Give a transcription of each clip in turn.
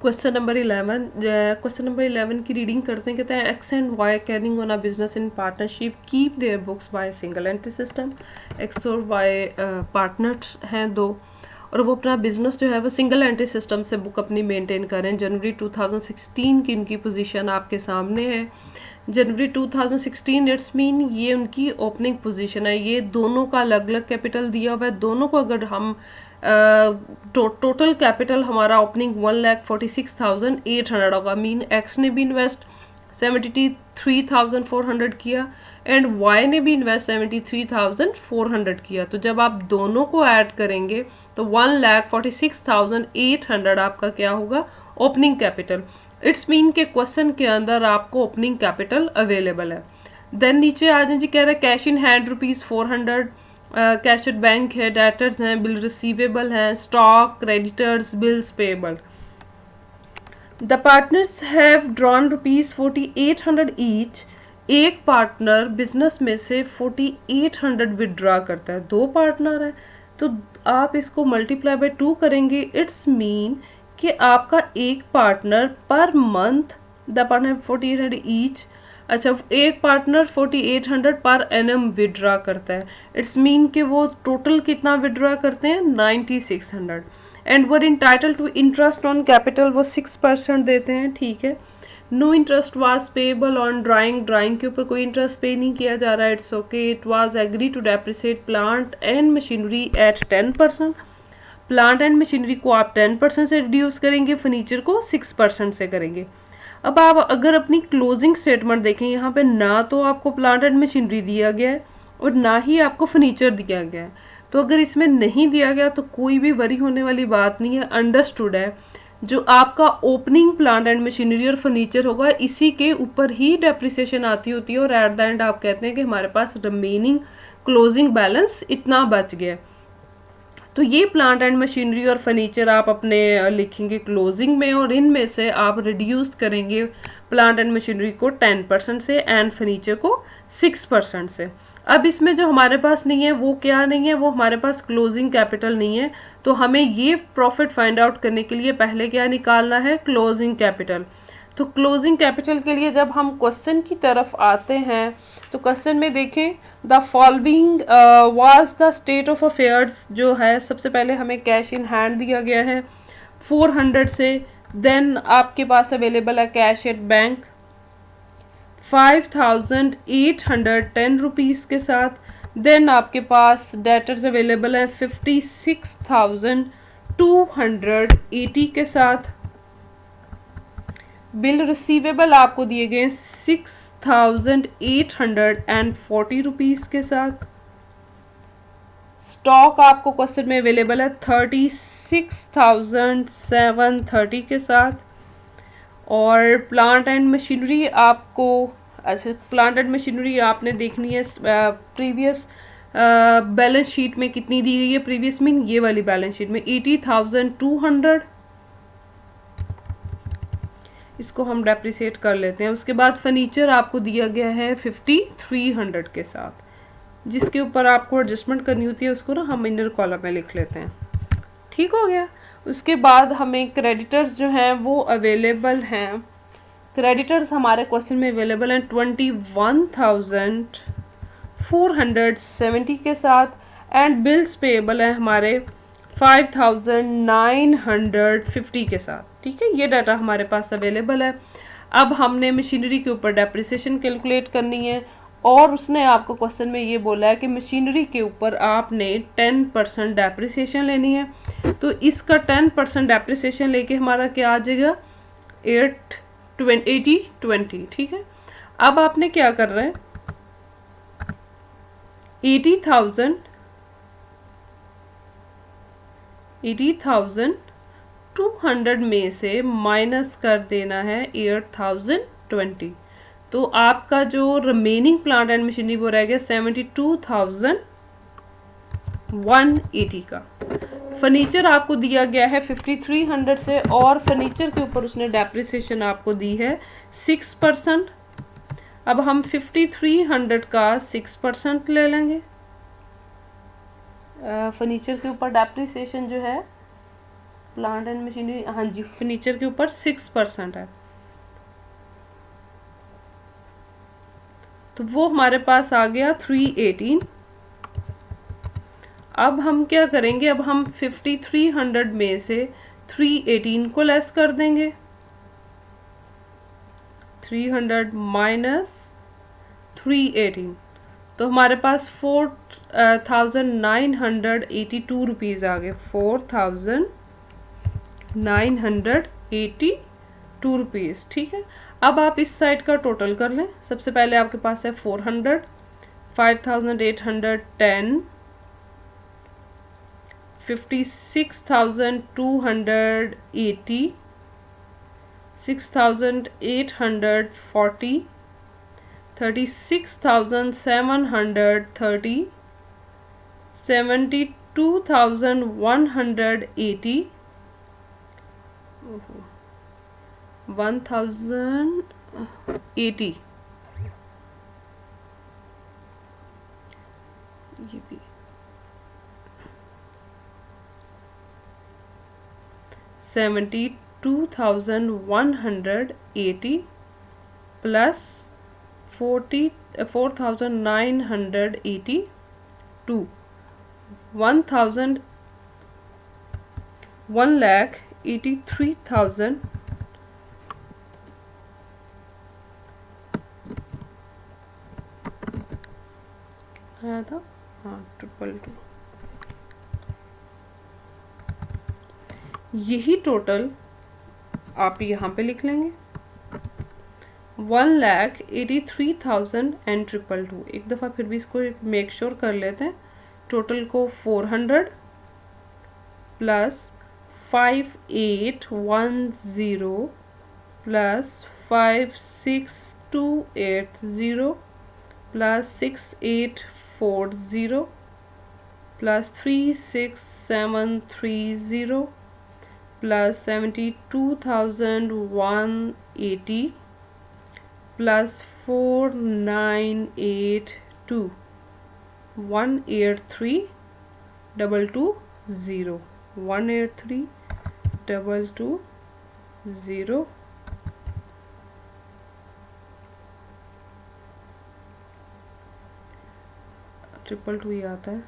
Question number 11 की reading करते हैं। कहते हैं X and Y carrying on a business in partnership keep their books by single entry system. X और Y partners हैं दो, और वो अपना बिजनेस जो है वो सिंगल एंट्री सिस्टम से बुक अपनी मेंटेन करें। जनवरी 2016 की उनकी पोजीशन आपके सामने है। जनवरी 2016 इट्स मीन ये उनकी ओपनिंग पोजीशन है। ये दोनों का अलग अलग कैपिटल दिया हुआ है। दोनों को अगर हम टोटल कैपिटल हमारा ओपनिंग 1,46,800 होगा। मीन एक्स ने भी इन्वेस्ट 73,400 किया एंड वाई ने भी इन्वेस्ट 73,400 किया। तो जब आप दोनों को ऐड करेंगे तो 1,46,800 आपका क्या होगा, ओपनिंग कैपिटल। इट्स मीन के क्वेश्चन के अंदर आपको ओपनिंग कैपिटल अवेलेबल है। देन नीचे आ जाए जी, कह रहे हैं cash in hand ₹400, cash at bank है, डेटर्स हैं, बिल रिसीवेबल हैं, stock, creditors, bills payable. The partners have drawn ₹4,800 each. एक पार्टनर बिजनेस में से 4,800 विदड्रॉ करता है। दो पार्टनर है तो आप इसको मल्टीप्लाई बाय 2 करेंगे। इट्स मीन कि आपका एक partner per month, the partner 4,800 each, अच्छा एक पार्टनर 4,800 पर एनम विड्रॉ करता है। इट्स मीन कि वो टोटल कितना विड्रॉ करते हैं, 9,600। And were entitled to interest on capital, वो 6% देते हैं, ठीक है। No interest was payable on drawing, drawing के ऊपर कोई इंटरेस्ट पे नहीं किया जा रहा है, it's okay. It was agree to depreciate plant and machinery at 10%। Plant and machinery को आप 10% से रिड्यूस करेंगे, फर्नीचर को 6% से करेंगे। अब आप अगर अपनी क्लोजिंग स्टेटमेंट देखें, यहाँ पे ना तो आपको प्लांट एंड मशीनरी दिया गया है और ना ही आपको फर्नीचर दिया गया है। तो अगर इसमें नहीं दिया गया तो कोई भी वरी होने वाली बात नहीं है, अंडरस्टूड है। जो आपका ओपनिंग प्लांट एंड मशीनरी और फर्नीचर होगा इसी के ऊपर ही डेप्रिसिएशन आती होती है, और एट द एंड आप कहते हैं कि हमारे पास रिमेनिंग क्लोजिंग बैलेंस इतना बच गया। तो ये प्लांट एंड मशीनरी और फर्नीचर आप अपने लिखेंगे क्लोजिंग में, और इनमें से आप रिड्यूस करेंगे प्लांट एंड मशीनरी को 10% से एंड फर्नीचर को 6% से। अब इसमें जो हमारे पास नहीं है वो क्या नहीं है, वो हमारे पास क्लोजिंग कैपिटल नहीं है। तो हमें ये प्रॉफिट फाइंड आउट करने के लिए पहले क्या निकालना है, क्लोजिंग कैपिटल। तो क्लोजिंग कैपिटल के लिए जब हम क्वेश्चन की तरफ आते हैं तो क्वेश्चन में देखें, the following was the state of affairs, जो है सबसे पहले हमें कैश इन हैंड दिया गया है 400 से। देन आपके पास अवेलेबल है कैश एट बैंक 5,810 रुपीज़ के साथ। देन आपके पास डेटर्स अवेलेबल है 56,280 के साथ। बिल रिसीवेबल आपको दिए गए 6,840 रुपीज़ के साथ। स्टॉक आपको क्वेश्चन में अवेलेबल है 36,730 के साथ। और प्लांट एंड मशीनरी आपको, अच्छा प्लांट एंड मशीनरी आपने देखनी है प्रीवियस बैलेंस शीट में कितनी दी गई है, प्रीवियस मीन ये वाली बैलेंस शीट में 80,200, इसको हम डेप्रिसिएट कर लेते हैं। उसके बाद फर्नीचर आपको दिया गया है 5,300 के साथ, जिसके ऊपर आपको एडजस्टमेंट करनी होती है, उसको ना हम इनर कॉलम में लिख लेते हैं, ठीक हो गया। उसके बाद हमें क्रेडिटर्स जो हैं वो अवेलेबल हैं, क्रेडिटर्स हमारे क्वेश्चन में अवेलेबल हैं 21,470 के साथ। एंड बिल्स पेएबल है हमारे 5,950 के साथ, ठीक है। ये डाटा हमारे पास अवेलेबल है। अब हमने मशीनरी के ऊपर डेप्रिसिएशन कैलकुलेट करनी है, और उसने आपको क्वेश्चन में ये बोला है कि मशीनरी के ऊपर आपने 10% डेप्रिसिएशन लेनी है। तो इसका 10% डेप्रिसिएशन लेके हमारा क्या आ जाएगा, 80-20, ठीक है। अब आपने क्या कर रहे हैं, 80,200 में से माइनस कर देना है 8,020। तो आपका जो रिमेनिंग प्लांट एंड मशीनरी वो रह गया 72,180 का। फर्नीचर आपको दिया गया है 5,300 से, और फर्नीचर के ऊपर उसने डेप्रिसिएशन आपको दी है 6%। अब हम 5,300 का 6% ले लेंगे। फर्नीचर के ऊपर डेप्रिसिएशन जो है प्लांट एंड मशीनरी, हाँ जी, फर्नीचर के ऊपर 6% है, तो वो हमारे पास आ गया 318। अब हम क्या करेंगे, अब हम 5300 में से 318 को लेस कर देंगे। 300 माइनस 318, तो हमारे पास 4982 रुपीज़ आ गए। 4982 रुपीज़, ठीक है। अब आप इस साइड का टोटल कर लें। सबसे पहले आपके पास है 400, 5810, 56,280, 6,840, 36,730, 72,180, 1080, ये भी 72,180 प्लस 4,982, 1,83,000 आया था, हाँ 222। यही टोटल आप यहाँ पे लिख लेंगे, 1,83,000 एक दफ़ा फिर भी इसको मेक श्योर कर लेते हैं। टोटल को 400 plus 5810 plus 56,280 plus 6840 plus 36,730 plus 72,180 plus 4982, 183,220, 183,220। Triple two ही आता है।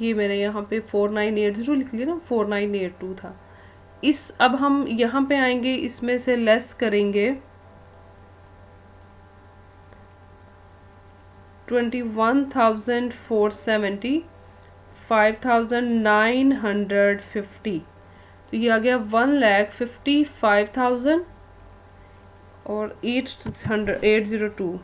ये मैंने यहाँ पे 4980 लिख लिया ना, 4982 था। इस अब हम यहाँ पे आएंगे, इसमें से लेस करेंगे 21,470, 5,950, तो ये आ गया 1,55,000 और 802।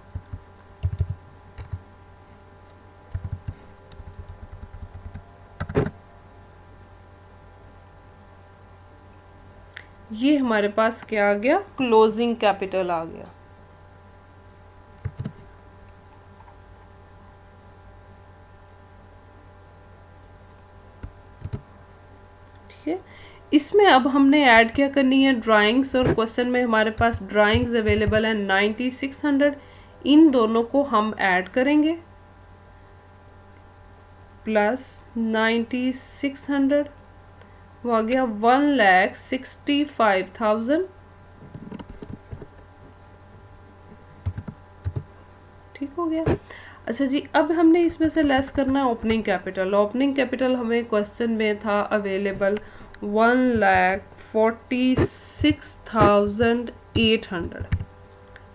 ये हमारे पास क्या आ गया, क्लोजिंग कैपिटल आ गया। ठीक है, इसमें अब हमने ऐड क्या करनी है, ड्राइंग्स, और क्वेश्चन में हमारे पास ड्राइंग्स अवेलेबल है 9600, इन दोनों को हम ऐड करेंगे प्लस 9600, वो आ गया 1,65,000। ठीक हो गया। अच्छा जी, अब हमने इसमें से लेस करना है ओपनिंग कैपिटल। ओपनिंग कैपिटल हमें क्वेश्चन में था अवेलेबल 1,46,800,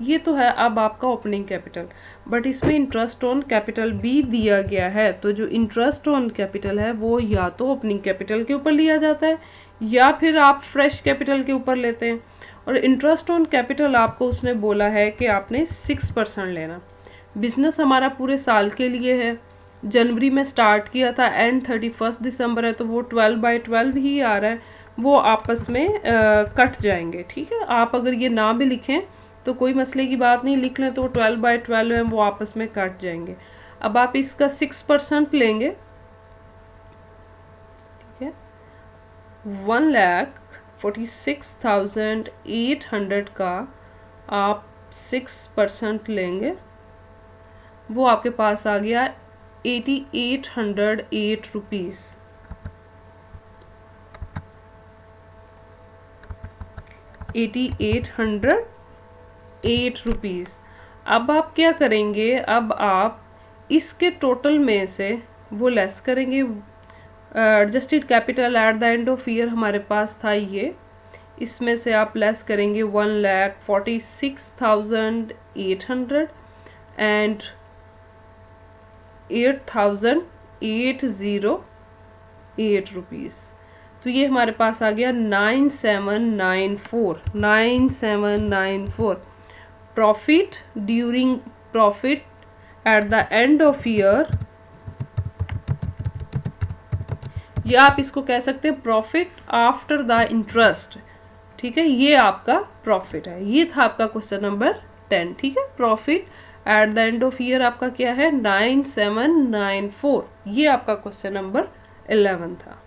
ये तो है अब आपका ओपनिंग कैपिटल। बट इसमें इंटरेस्ट ऑन कैपिटल भी दिया गया है, तो जो इंटरेस्ट ऑन कैपिटल है वो या तो ओपनिंग कैपिटल के ऊपर लिया जाता है या फिर आप फ्रेश कैपिटल के ऊपर लेते हैं। और इंटरेस्ट ऑन कैपिटल आपको उसने बोला है कि आपने 6% लेना। बिजनेस हमारा पूरे साल के लिए है, जनवरी में स्टार्ट किया था, एंड 31 दिसंबर है, तो वो 12/12 ही आ रहा है, वो आपस में कट जाएंगे। ठीक है, आप अगर ये ना भी लिखें तो कोई मसले की बात नहीं, लिख लें तो 12/12 है, वो आपस में कट जाएंगे। अब आप इसका 6% लेंगे, ठीक है, 1,46,800 का आप 6% लेंगे, वो आपके पास आ गया 8808 रुपीज़। 8808 रुपीज़। अब आप क्या करेंगे, अब आप इसके टोटल में से वो लेस करेंगे। Adjusted capital at the end of year हमारे पास था ये, इसमें से आप लेस करेंगे 1,46,800 एंड 8,808 रुपीज़। तो ये हमारे पास आ गया 9794 profit during profit at the end of year, या आप इसको कह सकते हैं प्रॉफिट आफ्टर द इंटरेस्ट। ठीक है, ये आपका प्रॉफिट है। ये था आपका क्वेश्चन नंबर 10। ठीक है, profit at the end of year आपका क्या है 9794। ये आपका क्वेश्चन नंबर 11 था।